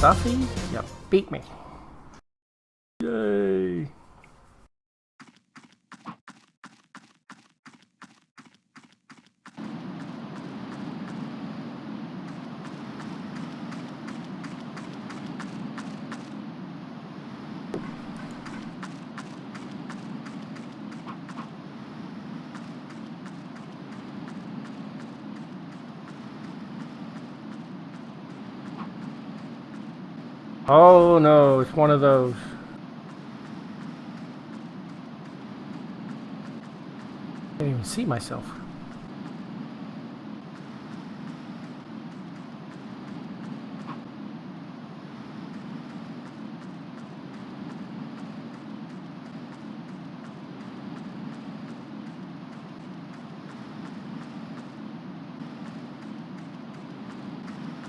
Suffy, you beat me. Yay. Oh no, it's one of those. I can't even see myself.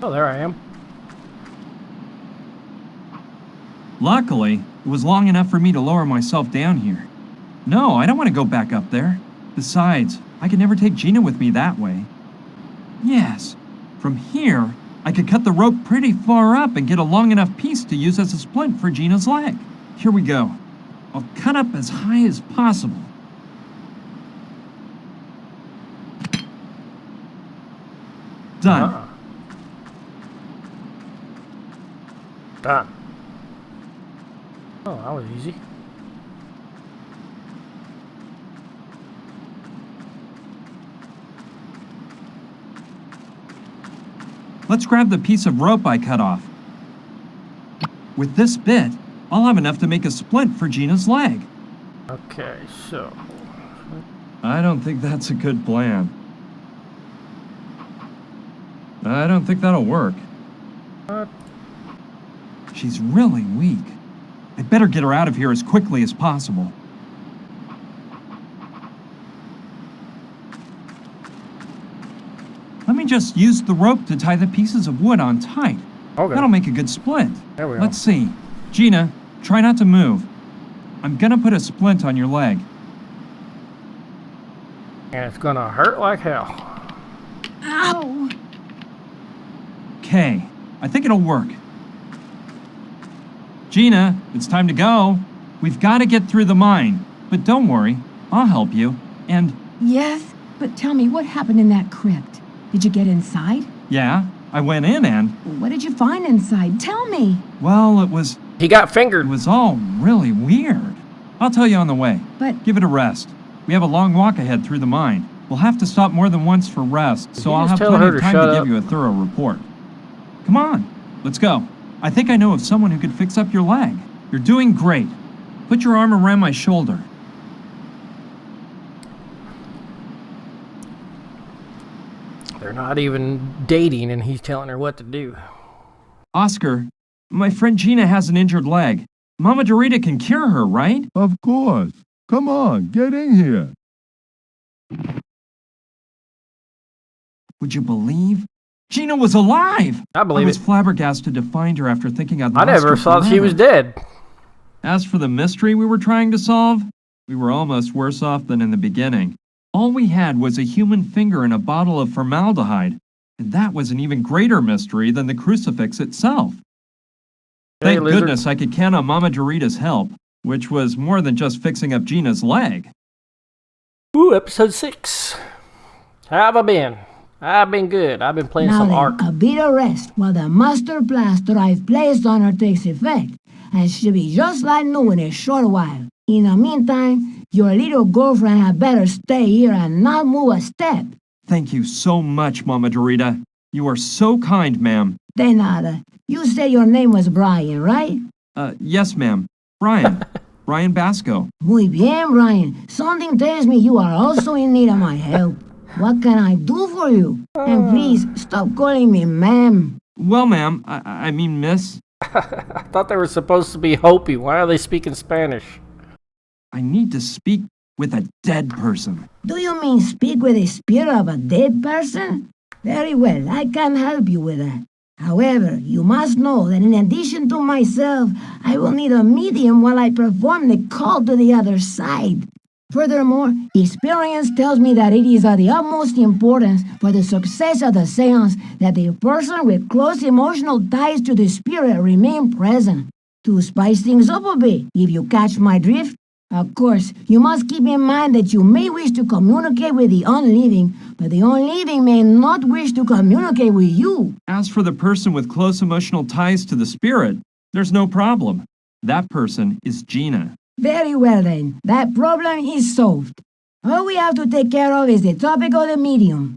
Oh, there I am. Luckily, it was long enough for me to lower myself down here. No, I don't want to go back up there. Besides, I could never take Gina with me that way. Yes, from here, I could cut the rope pretty far up and get a long enough piece to use as a splint for Gina's leg. Here we go. I'll cut up as high as possible. Done. Ah. Done. Oh, that was easy. Let's grab the piece of rope I cut off. With this bit, I'll have enough to make a splint for Gina's leg. Okay, so... I don't think that's a good plan. I don't think that'll work. She's really weak. I'd better get her out of here as quickly as possible. Let me just use the rope to tie the pieces of wood on tight. Okay. That'll make a good splint. There we go. Let's see. Gina, try not to move. I'm gonna put a splint on your leg. And it's gonna hurt like hell. Ow! Okay, I think it'll work. Gina, it's time to go. We've got to get through the mine. But don't worry, I'll help you. And... Yes, but tell me, what happened in that crypt? Did you get inside? yeah, I went in and... What did you find inside? Tell me! well, it was He got fingered. all really weird. I'll tell you on the way. But... Give it a rest. We have a long walk ahead through the mine. We'll have to stop more than once for rest, so you I'll just have tell plenty her of to time shut to up? give you a thorough report. Come on, let's go. I think I know of someone who could fix up your leg. You're doing great. Put your arm around my shoulder. They're not even dating and he's telling her what to do. Oscar, my friend Gina has an injured leg. Mama Dorita can cure her, right? Of course. Come on, get in here. Would you believe? Gina was alive! I believe I was it. flabbergasted to find her after thinking I'd I lost never her thought she was forever. dead. As for the mystery we were trying to solve, we were almost worse off than in the beginning. All we had was a human finger in a bottle of formaldehyde, and that was an even greater mystery than the crucifix itself. Hey, Thank lizard. goodness I could count on Mama Dorita's help, which was more than just fixing up Gina's leg. Ooh, episode 6. How have I been? I've been good. I've been playing Now some then, Ark. a bit of rest while the master plaster I've placed on her takes effect, and she'll be just like new in a short while. In the meantime, your little girlfriend had better stay here and not move a step. Thank you so much, Mama Dorita. You are so kind, ma'am. De nada. You said your name was Brian, right? Yes, ma'am. Brian. Brian Basco. Muy bien, Brian. Something tells me you are also in need of my help. What can I do for you? And please, stop calling me ma'am. Well, ma'am, I mean, miss, I thought they were supposed to be Hopi. Why are they speaking Spanish? I need to speak with a dead person. Do you mean speak with the spirit of a dead person? Very well, I can help you with that. However, you must know that in addition to myself, I will need a medium while I perform the call to the other side. Furthermore, experience tells me that it is of the utmost importance for the success of the seance that the person with close emotional ties to the spirit remain present. To spice things up a bit, if you catch my drift. Of course, you must keep in mind that you may wish to communicate with the unliving, but the unliving may not wish to communicate with you. As for the person with close emotional ties to the spirit, there's no problem. That person is Gina. Very well then, that problem is solved. All we have to take care of is the topic of the medium.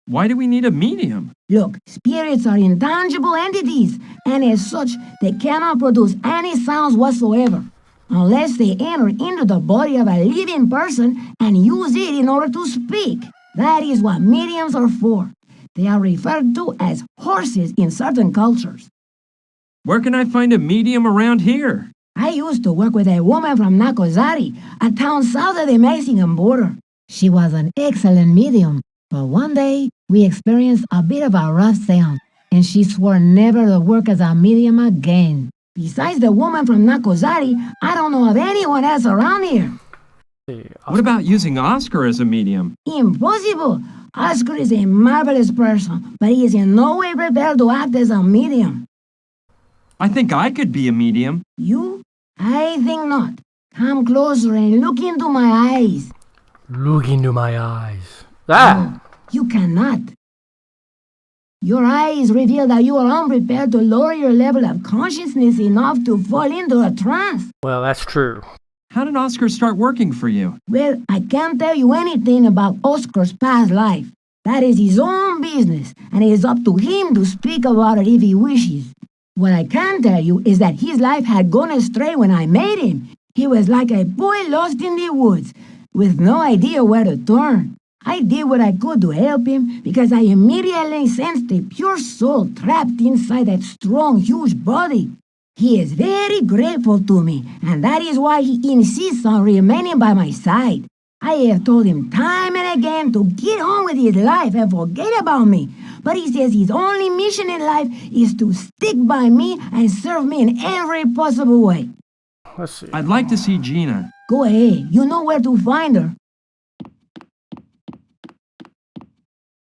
Why do we need a medium? Look, spirits are intangible entities, and as such, they cannot produce any sounds whatsoever, unless they enter into the body of a living person and use it in order to speak. That is what mediums are for. They are referred to as horses in certain cultures. Where can I find a medium around here? I used to work with a woman from Nacozari, a town south of the Mexican border. She was an excellent medium, but one day we experienced a bit of a rough seance, and she swore never to work as a medium again. Besides the woman from Nacozari, I don't know of anyone else around here. What about using Oscar as a medium? Impossible! Oscar is a marvelous person, but he is in no way prepared to act as a medium. I think I could be a medium. You? I think not. Come closer and look into my eyes. Look into my eyes. Ah! No, you cannot. Your eyes reveal that you are unprepared to lower your level of consciousness enough to fall into a trance. Well, that's true. How did Oscar start working for you? Well, I can't tell you anything about Oscar's past life. That is his own business, and it is up to him to speak about it if he wishes. What I can tell you is that his life had gone astray when I met him. He was like a boy lost in the woods, with no idea where to turn. I did what I could to help him because I immediately sensed a pure soul trapped inside that strong, huge body. He is very grateful to me, and that is why he insists on remaining by my side. I have told him time and again to get on with his life and forget about me. But he says his only mission in life is to stick by me and serve me in every possible way. Let's see. I'd like to see Gina. Go ahead, you know where to find her.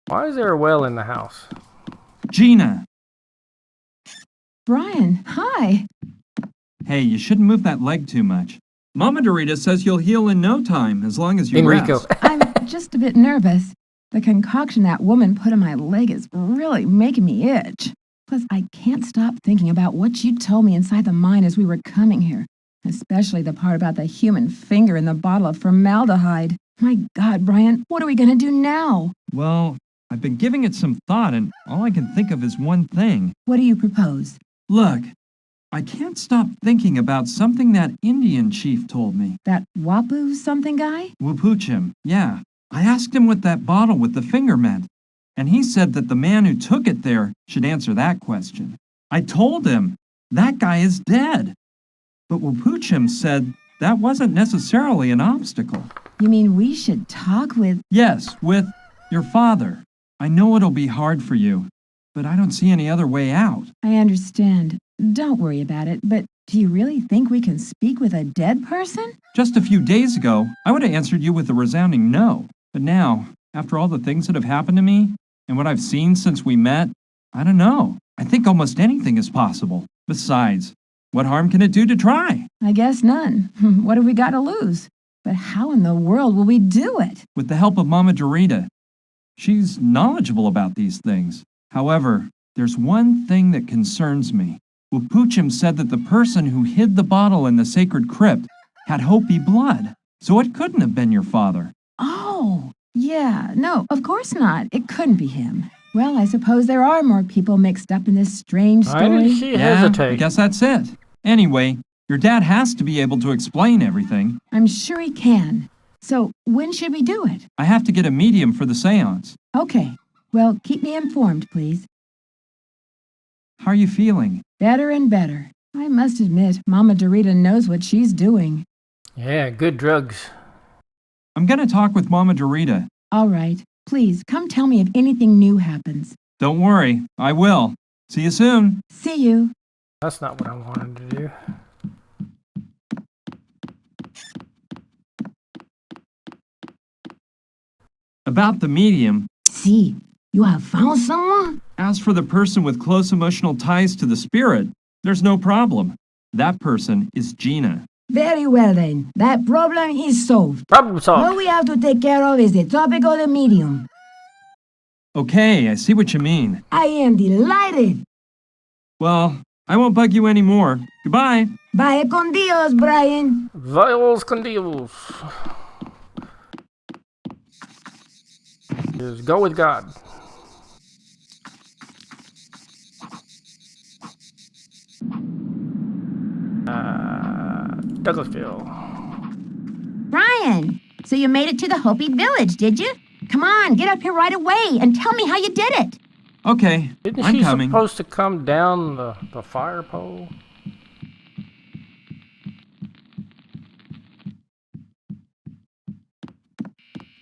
Why is there a well in the house? Gina! Brian, hi. Hey, you shouldn't move that leg too much. Mama Dorita says you'll heal in no time, as long as you Enrico. rest. I'm just a bit nervous. The concoction that woman put in my leg is really making me itch. Plus, I can't stop thinking about what you told me inside the mine as we were coming here, especially the part about the human finger in the bottle of formaldehyde. My God, Brian, what are we going to do now? Well, I've been giving it some thought, and all I can think of is one thing. What do you propose? Look, I can't stop thinking about something that Indian chief told me. That Wapu something guy? Wapuchim, yeah. I asked him what that bottle with the finger meant, and he said that the man who took it there should answer that question. I told him, that guy is dead. But Wapuchim said that wasn't necessarily an obstacle. You mean we should talk with... Yes, with your father. I know it'll be hard for you, but I don't see any other way out. I understand. Don't worry about it, but do you really think we can speak with a dead person? Just a few days ago, I would have answered you with a resounding no. But now, after all the things that have happened to me, and what I've seen since we met, I don't know. I think almost anything is possible. Besides, what harm can it do to try? I guess none. What have we got to lose? But how in the world will we do it? With the help of Mama Dorita. She's knowledgeable about these things. However, there's one thing that concerns me. Wapuchim said that the person who hid the bottle in the sacred crypt had Hopi blood, so it couldn't have been your father. Oh, yeah. No, of course not. It couldn't be him. Well, I suppose there are more people mixed up in this strange Why story. did she I hesitate? guess that's it. Anyway, your dad has to be able to explain everything. I'm sure he can. So, when should we do it? I have to get a medium for the seance. Okay. Well, keep me informed, please. How are you feeling? Better and better. I must admit, Mama Dorita knows what she's doing. Yeah, good drugs. I'm going to talk with Mama Dorita. All right. Please, come tell me if anything new happens. Don't worry, I will. See you soon. See you. That's not what I wanted to do. About the medium, See, you have found someone? as for the person with close emotional ties to the spirit, there's no problem. That person is Gina. Very well then. That problem is solved. Problem solved. All we have to take care of is the topic of the medium. Okay, I see what you mean. I am delighted. Well, I won't bug you anymore. Goodbye. Vaya con Dios, Brian. Viols con Dios. Just go with God. Douglasville. Brian, so you made it to the Hopi village, did you? Come on, get up here right away and tell me how you did it. Okay, Isn't I'm she coming. supposed to come down the fire pole?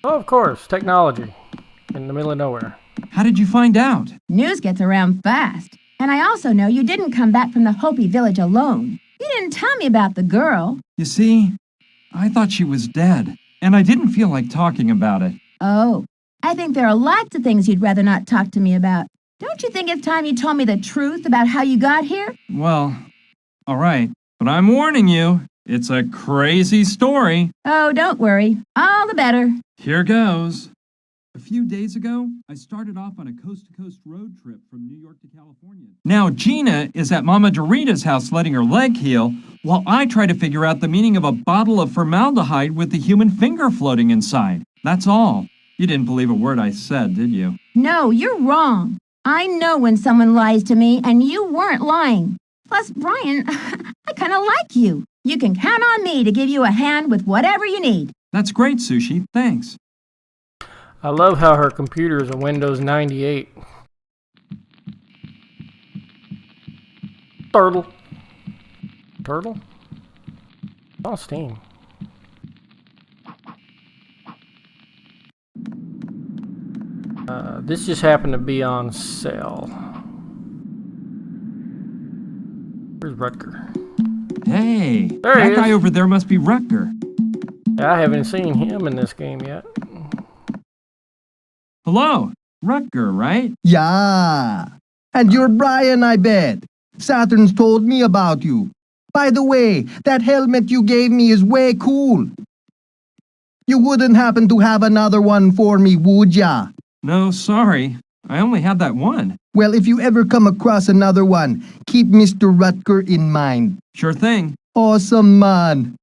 Oh, of course, technology. In the middle of nowhere. How did you find out? News gets around fast. And I also know you didn't come back from the Hopi village alone. You didn't tell me about the girl. You see, I thought she was dead, and I didn't feel like talking about it. Oh, I think there are lots of things you'd rather not talk to me about. Don't you think it's time you told me the truth about how you got here? Well, all right, but I'm warning you, it's a crazy story. Oh, don't worry. All the better. Here goes. A few days ago, I started off on a coast-to-coast road trip from New York to California. Now, Gina is at Mama Dorita's house letting her leg heal, while I try to figure out the meaning of a bottle of formaldehyde with the human finger floating inside. That's all. You didn't believe a word I said, did you? No, you're wrong. I know when someone lies to me, and you weren't lying. Plus, Brian, I kind of like you. You can count on me to give you a hand with whatever you need. That's great, Sushi. Thanks. I love how her computer is a Windows 98. Turtle. Turtle? Oh, Steam. This just happened to be on sale. Where's Rutger? Hey, There he that guy is. over there must be Rutger. I haven't seen him in this game yet. Hello, Rutger, right? Yeah. And you're Brian, I bet. Saturn's told me about you. By the way, that helmet you gave me is way cool. You wouldn't happen to have another one for me, would ya? No, sorry. I only had that one. Well, if you ever come across another one, keep Mr. Rutger in mind. Sure thing. Awesome, man.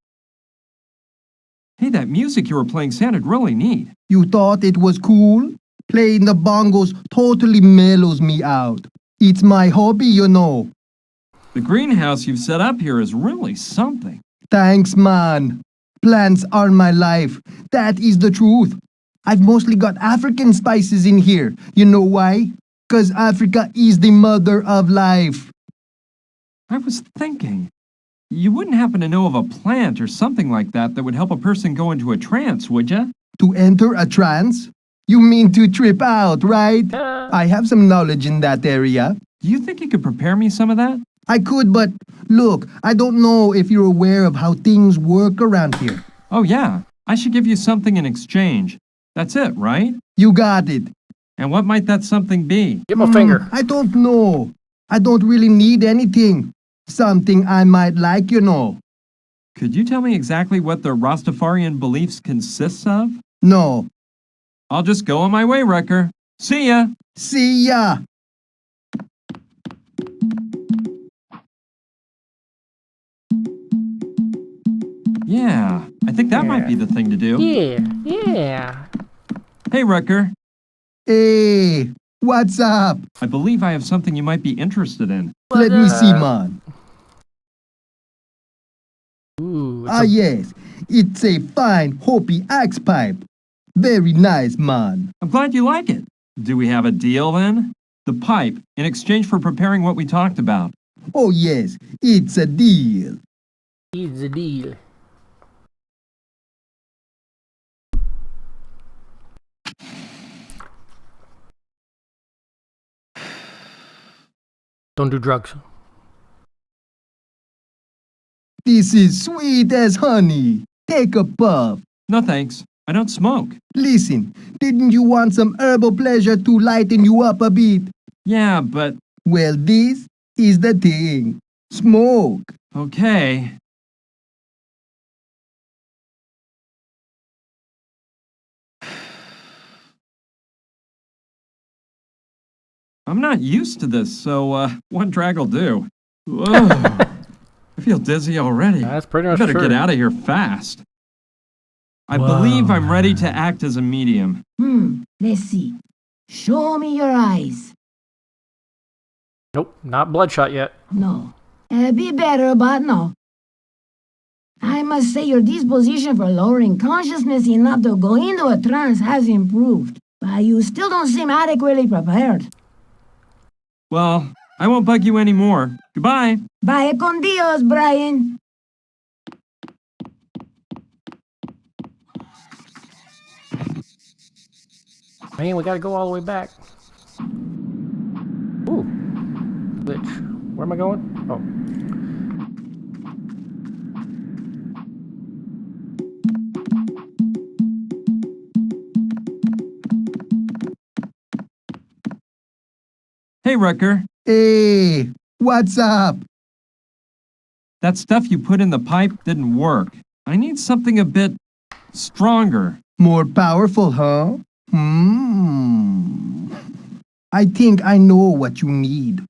Hey, that music you were playing sounded really neat. You thought it was cool? Playing the bongos totally mellows me out. It's my hobby, you know. The greenhouse you've set up here is really something. Thanks, man. Plants are my life. That is the truth. I've mostly got African spices in here. You know why? 'Cause Africa is the mother of life. I was thinking, you wouldn't happen to know of a plant or something like that that would help a person go into a trance, would you? To enter a trance? You mean to trip out, right? I have some knowledge in that area. Do you think you could prepare me some of that? I could, but look, I don't know if you're aware of how things work around here. Oh, yeah. I should give you something in exchange. That's it, right? You got it. And what might that something be? Give him a finger. I don't know. I don't really need anything. Something I might like, you know. Could you tell me exactly what the Rastafarian beliefs consists of? No. I'll just go on my way, Rutger. See ya! See ya. Yeah, I think that might be the thing to do. Yeah. Hey, Rutger. Hey, what's up? I believe I have something you might be interested in. Let me see, man. Ooh, it's Ah, yes. It's a fine Hopi axe pipe. Very nice, man. I'm glad you like it. Do we have a deal then? The pipe, in exchange for preparing what we talked about. Oh, yes. It's a deal. It's a deal. Don't do drugs. This is sweet as honey. Take a puff. No thanks. I don't smoke. Listen, didn't you want some herbal pleasure to lighten you up a bit? Yeah, but... Well, this is the thing. Smoke. Okay. I'm not used to this, so, one drag will do. Whoa. I feel dizzy already. That's pretty I much better true. get out of here fast. I Whoa. believe I'm ready to act as a medium. Let's see. Show me your eyes. Nope, not bloodshot yet. No. Be better, but no. I must say your disposition for lowering consciousness enough to go into a trance has improved, but you still don't seem adequately prepared. Well, I won't bug you anymore. Goodbye. Vaya con Dios, Brian. Man, we gotta go all the way back. Ooh. Glitch. Where am I going? Oh. Hey, Rucker. Hey, what's up? That stuff you put in the pipe didn't work. I need something a bit stronger. More powerful, huh? I think I know what you need.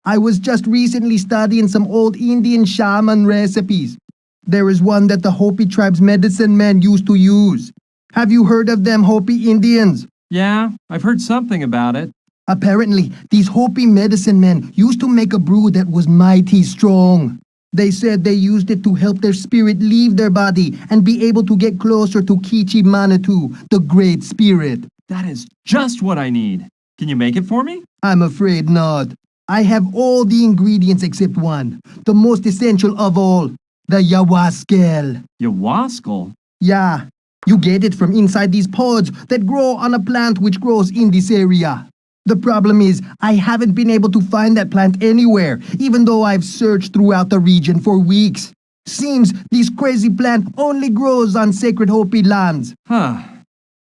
I was just recently studying some old Indian shaman recipes. There is one that the Hopi tribe's medicine men used to use. Have you heard of them Hopi Indians? Yeah, I've heard something about it. Apparently, these Hopi medicine men used to make a brew that was mighty strong. They said they used it to help their spirit leave their body and be able to get closer to Kichi Manitou, the Great Spirit. That is just what I need. Can you make it for me? I'm afraid not. I have all the ingredients except one, the most essential of all, the Yawaskel. Yawaskal? Yeah, you get it from inside these pods that grow on a plant which grows in this area. The problem is, I haven't been able to find that plant anywhere, even though I've searched throughout the region for weeks. Seems this crazy plant only grows on sacred Hopi lands. Huh.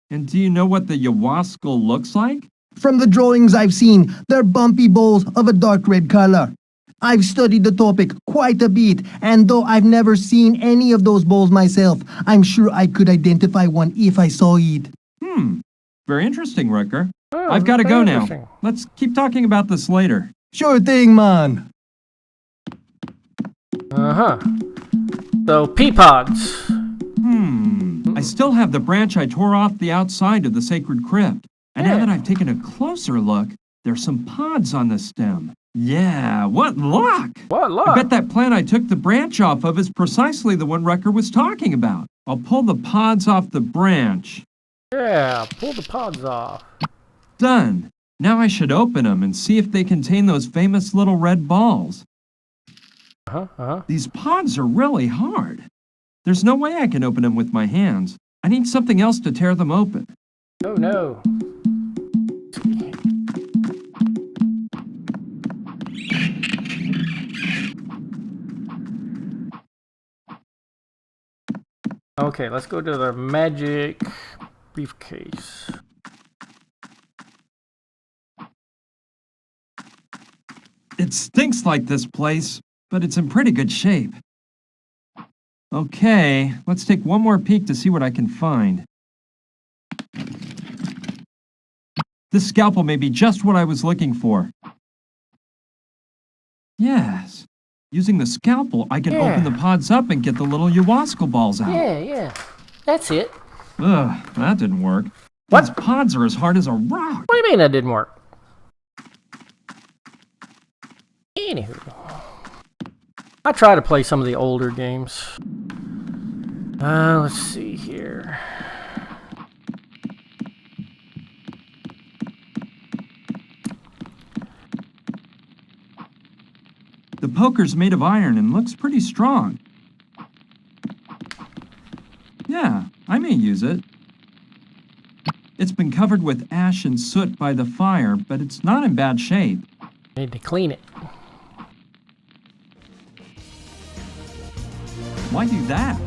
And do you know what the Yawaskal looks like? From the drawings I've seen, they're bumpy balls of a dark red color. I've studied the topic quite a bit, and though I've never seen any of those balls myself, I'm sure I could identify one if I saw it. Very interesting, Rucker. Oh, I've got to very go now. interesting. Let's keep talking about this later. Sure thing, man. Uh-huh. So, pea pods. I still have the branch I tore off the outside of the sacred crypt. And now Yeah. that I've taken a closer look, there's some pods on the stem. Yeah, what luck! What luck? I bet that plant I took the branch off of is precisely the one Rucker was talking about. I'll pull the pods off the branch. Yeah, pull the pods off. Done. Now I should open them and see if they contain those famous little red balls. These pods are really hard. There's no way I can open them with my hands. I need something else to tear them open. Oh no. Okay, let's go to the magic briefcase. It stinks like this place, but it's in pretty good shape. Okay, let's take one more peek to see what I can find. This scalpel may be just what I was looking for. Yes. Using the scalpel, I can open the pods up and get the little Yawaskal balls out. Yeah. That's it. Ugh, that didn't work. What? These pods are as hard as a rock. What do you mean that didn't work? Anywho. I try to play some of the older games. Let's see here. The poker's made of iron and looks pretty strong. Yeah, I may use it. It's been covered with ash and soot by the fire, but it's not in bad shape. Need to clean it. Why do that?